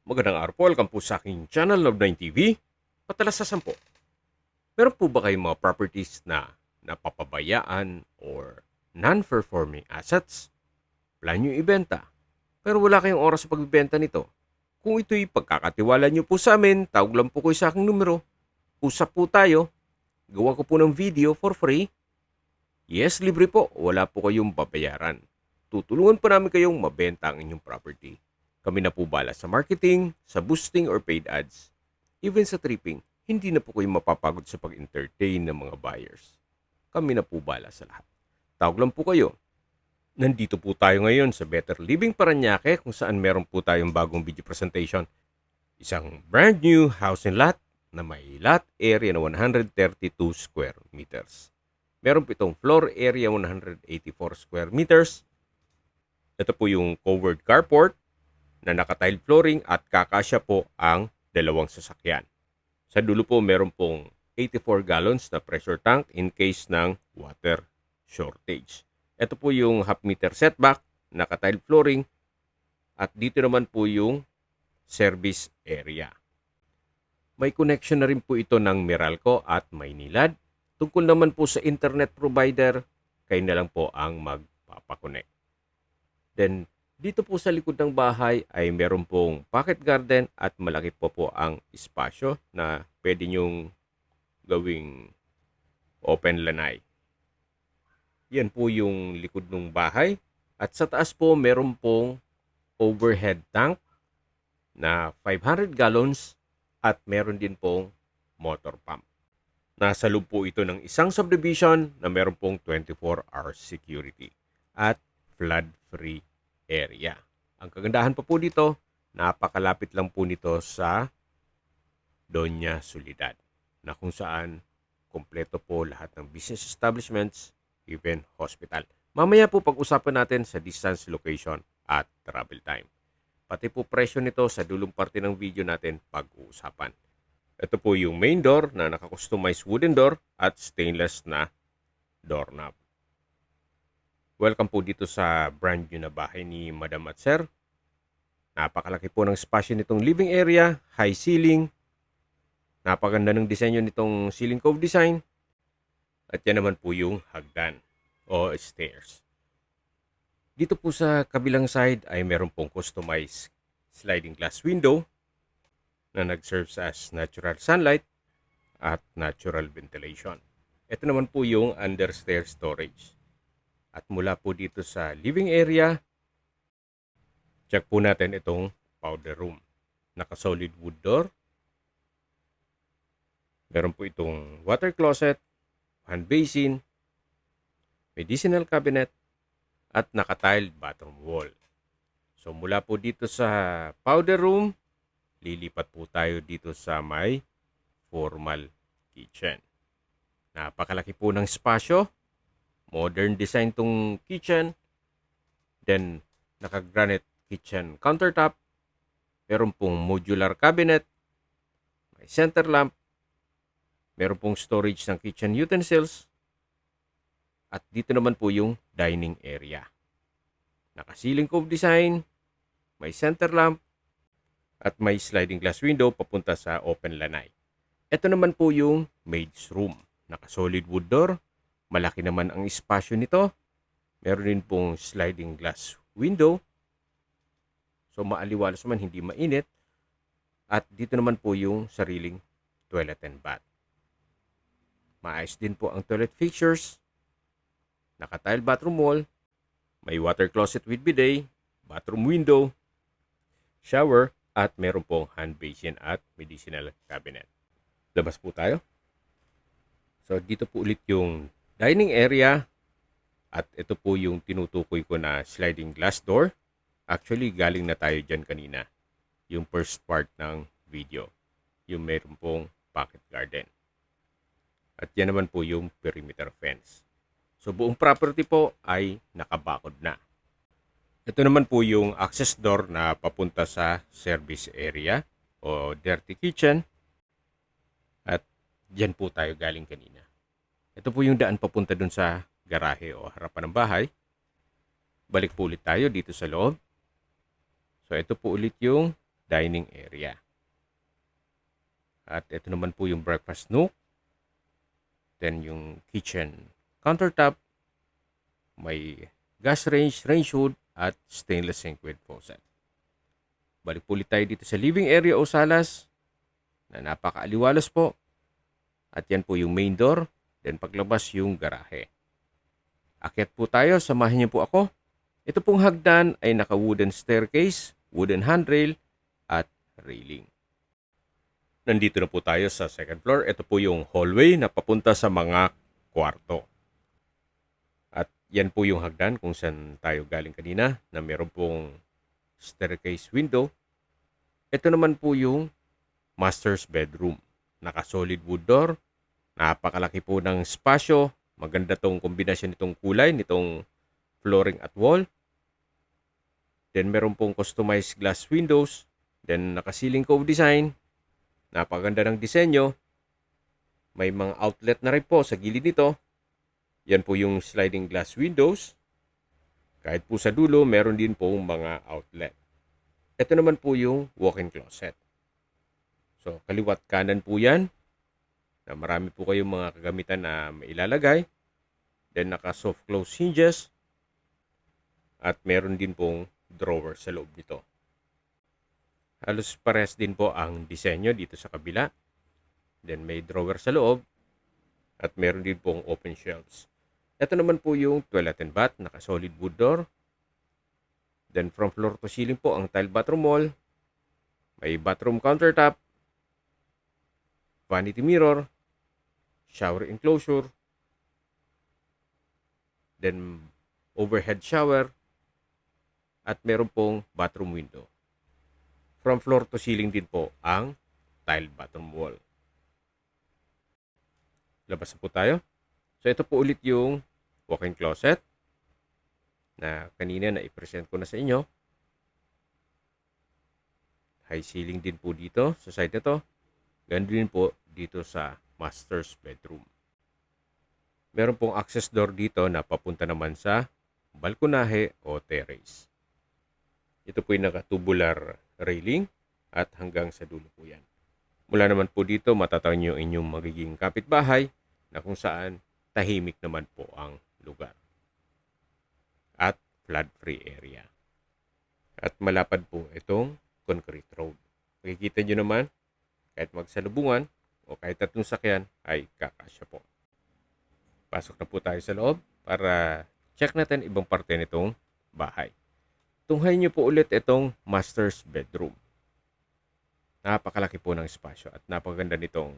Magandang araw po, welcome po sa aking channel, Love9 TV. Patalasasan po, meron po ba kayong mga properties na napapabayaan or non-performing assets? Plan nyo ibenta, pero wala kayong oras sa pagbibenta nito. Kung ito'y pagkakatiwala nyo po sa amin, tawag lang po kayo sa aking numero. Usap po tayo, gawa ko po ng video for free. Yes, libre po, wala po kayong babayaran. Tutulungan po namin kayong mabenta ang inyong property. Kami na po bala sa marketing, sa boosting or paid ads. Even sa tripping, hindi na po kayo mapapagod sa pag-entertain ng mga buyers. Kami na po bala sa lahat. Tawag lang po kayo. Nandito po tayo ngayon sa Better Living Parañaque kung saan meron po tayong bagong video presentation. Isang brand new house and lot na may lot area na 132 square meters. Meron po itong floor area 184 square meters. Ito po yung covered carport na naka-tile flooring at kakasya po ang dalawang sasakyan. Sa dulo po meron pong 84 gallons na pressure tank in case ng water shortage. Ito po yung half meter setback, naka-tile flooring at dito naman po yung service area. May connection na rin po ito ng Meralco at Maynilad. Tungkol naman po sa internet provider, kayo na lang po ang magpapakonect. Then, dito po sa likod ng bahay ay meron pong pocket garden at malaki po ang espasyo na pwede nyong gawing open lanay. Yan po yung likod ng bahay. At sa taas po meron pong overhead tank na 500 gallons at meron din pong motor pump. Nasa loob po ito ng isang subdivision na meron pong 24-hour security at flood-free area. Ang kagandahan pa po dito, napakalapit lang po nito sa Doña Soledad na kung saan kompleto po lahat ng business establishments, even hospital. Mamaya po pag-usapan natin sa distance, location at travel time. Pati po presyo nito sa dulong parte ng video natin pag-uusapan. Ito po yung main door na naka-customize wooden door at stainless na doorknob. Welcome po dito sa brand new na bahay ni Madam at Sir. Napakalaki po ng spasyo nitong living area, high ceiling. Napaganda ng disenyo nitong ceiling cove design. At yan naman po yung hagdan o stairs. Dito po sa kabilang side ay meron pong customized sliding glass window na nag-serves as natural sunlight at natural ventilation. Ito naman po yung understairs storage. At mula po dito sa living area, check po natin itong powder room. Naka-solid wood door. Meron po itong water closet, hand basin, medicinal cabinet, at naka-tiled bathroom wall. So mula po dito sa powder room, lilipat po tayo dito sa may formal kitchen. Napakalaki po ng spasyo. Modern design tong kitchen. Then, naka-granite kitchen countertop. Meron pong modular cabinet. May center lamp. Meron pong storage ng kitchen utensils. At dito naman po yung dining area. Naka-ceiling cove design. May center lamp. At may sliding glass window papunta sa open lanay. Ito naman po yung maid's room. Naka-solid wood door. Malaki naman ang espasyo nito. Meron din pong sliding glass window. So maaliwalas naman, hindi mainit. At dito naman po yung sariling toilet and bath. Maayos din po ang toilet fixtures. Naka-tile bathroom wall. May water closet with bidet. Bathroom window. Shower. At meron pong hand basin at medicinal cabinet. Labas po tayo. So dito po ulit yung dining area at ito po yung tinutukoy ko na sliding glass door. Actually, galing na tayo dyan kanina. Yung first part ng video. Yung meron pong pocket garden. At yan naman po yung perimeter fence. So buong property po ay nakabakod na. Ito naman po yung access door na papunta sa service area o dirty kitchen. At dyan po tayo galing kanina. Ito po yung daan papunta dun sa garahe o harapan ng bahay. Balik po ulit tayo dito sa loob. So ito po ulit yung dining area. At ito naman po yung breakfast nook. Then yung kitchen countertop. May gas range, range hood, at stainless sink with faucet. Balik po ulit tayo dito sa living area o salas na napakaaliwalas po. At yan po yung main door. Then paglabas yung garahe. Akyat po tayo, samahan niyo po ako. Ito pong hagdan ay naka-wooden staircase, wooden handrail, at railing. Nandito na po tayo sa second floor. Ito po yung hallway na papunta sa mga kwarto. At yan po yung hagdan kung saan tayo galing kanina na meron pong staircase window. Ito naman po yung master's bedroom. Naka-solid wood door. Napakalaki po ng spasyo. Maganda tong kombinasyon nitong kulay, nitong flooring at wall. Then meron pong customized glass windows. Then naka-ceiling cove design. Napaganda ng disenyo. May mga outlet na rin po sa gilid nito. Yan po yung sliding glass windows. Kahit po sa dulo, meron din po mga outlet. Ito naman po yung walk-in closet. So, kaliwat kanan po yan. Na marami po kayong mga kagamitan na mailalagay. Then, naka-soft close hinges. At meron din pong drawer sa loob nito. Halos parehas din po ang disenyo dito sa kabila. Then may drawer sa loob. At meron din pong open shelves. Ito naman po yung toilet and bath. Naka-solid wood door. Then from floor to ceiling po ang tile bathroom wall. May bathroom countertop. Vanity mirror. Shower enclosure. Then overhead shower. At meron pong bathroom window. From floor to ceiling din po ang tile bottom wall. Labas na po tayo. So ito po ulit yung walk-in closet na kanina na i-present ko na sa inyo. High ceiling din po dito sa side nito. Ganun din po dito sa master's bedroom. Meron pong access door dito na papunta naman sa balkonahe o terrace. Ito po yung naka-tubular railing at hanggang sa dulo po yan. Mula naman po dito, matatawag nyo inyong magiging kapitbahay na kung saan tahimik naman po ang lugar. At flood-free area. At malapad po itong concrete road. Makikita nyo naman, kahit magsalubungan o kahit tatlong sakyan ay kakasya po. Pasok na po tayo sa loob para check natin ibang parte nitong bahay. Tunghayin nyo po ulit itong master's bedroom. Napakalaki po ng espasyo at napaganda nitong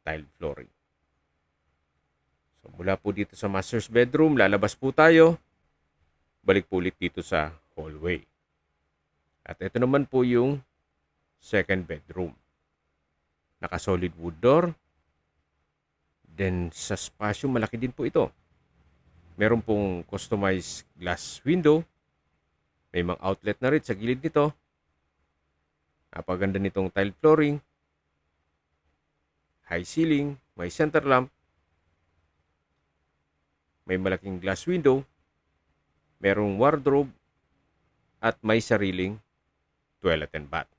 tile flooring. So mula po dito sa master's bedroom, lalabas po tayo. Balik po ulit dito sa hallway. At ito naman po yung second bedroom. Naka-solid wood door. Then sa spasyo, malaki din po ito. Meron pong customized glass window. May mga outlet na rin sa gilid nito. Napaganda nitong tile flooring. High ceiling. May center lamp. May malaking glass window. Merong wardrobe. At may sariling toilet and bath.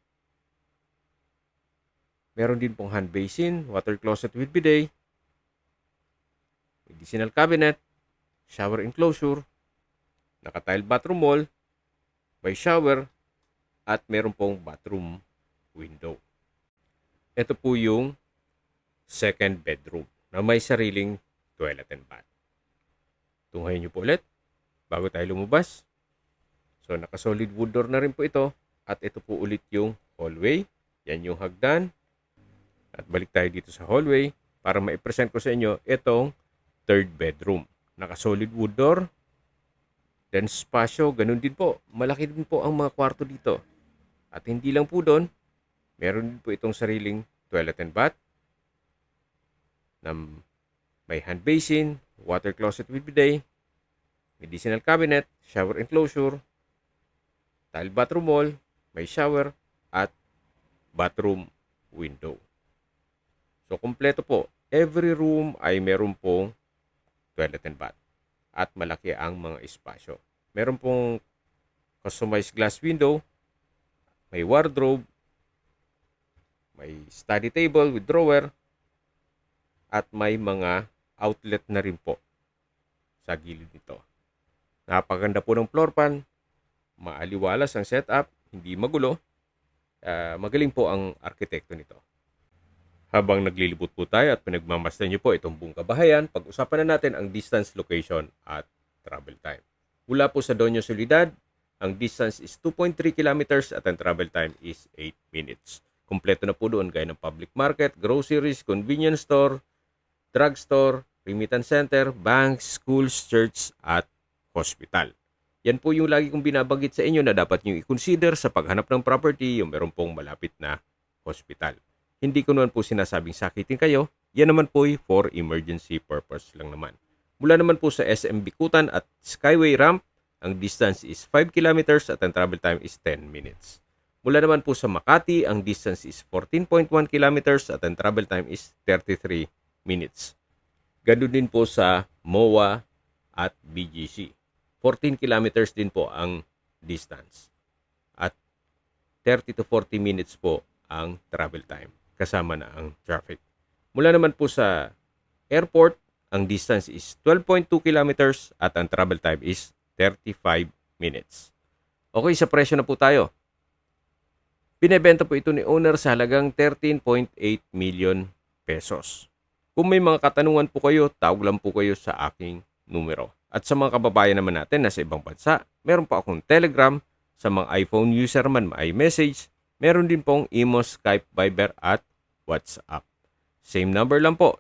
Meron din pong hand basin, water closet with bidet. Medicinal cabinet. Shower enclosure. Naka-tile bathroom wall. May shower at meron pong bathroom window. Ito po yung second bedroom na may sariling toilet and bath. Tunghayin nyo po ulit bago tayo lumabas. So naka-solid wood door na rin po ito at ito po ulit yung hallway. Yan yung hagdan. At balik tayo dito sa hallway para ma-present ko sa inyo itong third bedroom. Naka-solid wood door. Then spasyo, ganun din po. Malaki din po ang mga kwarto dito. At hindi lang po doon, meron din po itong sariling toilet and bath na may hand basin, water closet with bidet, medicinal cabinet, shower enclosure, tile bathroom wall, may shower, at bathroom window. So, kompleto po. Every room ay meron pong toilet and bath. At malaki ang mga espasyo. Meron pong customized glass window. may wardrobe, may study table with drawer, at may mga outlet na rin po sa gilid nito. Napakaganda po ng floor pan, maaliwalas ang setup, hindi magulo. Magaling po ang arkitekto nito. Habang naglilibot po tayo at pinagmamasdan niyo po itong buong kabahayan, pag-usapan na natin ang distance, location at travel time. Mula po sa Doña Soledad, ang distance is 2.3 kilometers at ang travel time is 8 minutes. Kompleto na po doon gaya ng public market, groceries, convenience store, drugstore, remittance center, banks, schools, church at hospital. Yan po yung lagi kong binabanggit sa inyo na dapat nyo i-consider sa paghanap ng property yung meron pong malapit na hospital. Hindi ko naman po sinasabing sakitin kayo, yan naman po for emergency purpose lang naman. Mula naman po sa SM Bikutan at Skyway Ramp, ang distance is 5 kilometers at ang travel time is 10 minutes. Mula naman po sa Makati, ang distance is 14.1 kilometers at ang travel time is 33 minutes. Ganun din po sa MOA at BGC. 14 kilometers din po ang distance. At 30 to 40 minutes po ang travel time. Kasama na ang traffic. Mula naman po sa airport, ang distance is 12.2 kilometers at ang travel time is 35 minutes. Okay, sa presyo na po tayo. Binebenta po ito ni owner sa halagang 13.8 million pesos. Kung may mga katanungan po kayo, tawag lang po kayo sa aking numero. At sa mga kababayan naman natin na sa ibang bansa, meron po akong Telegram. Sa mga iPhone user man, may message. Meron din pong Imo, Skype, Viber at WhatsApp. Same number lang po,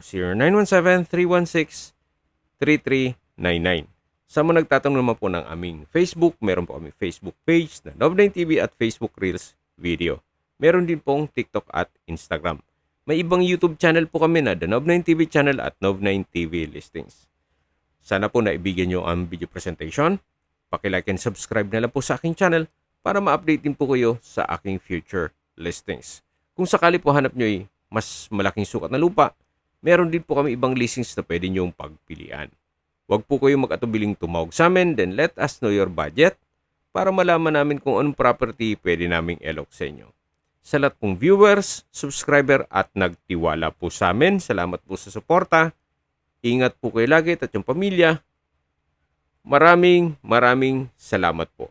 0917-316-3399. Sa mga nagtatanong naman po ng aming Facebook, meron po aming Facebook page na Nov9TV at Facebook Reels Video. Meron din pong TikTok at Instagram. May ibang YouTube channel po kami na The Nov9TV channel at Nov9TV Listings. Sana po naibigyan nyo ang video presentation. Paki-like and subscribe na lang po sa aking channel para ma-update din po kayo sa aking future listings. Kung sakali po hanap nyo mas malaking sukat na lupa, meron din po kami ibang listings na pwede nyong pagpilian. Huwag po kayo mag-atubiling tumawag sa amin, then let us know your budget para malaman namin kung anong property pwede naming elok sa inyo. Sa lahat pong viewers, subscriber at nagtiwala po sa amin, salamat po sa suporta. Ingat po kayo lagi at yung pamilya. Maraming salamat po.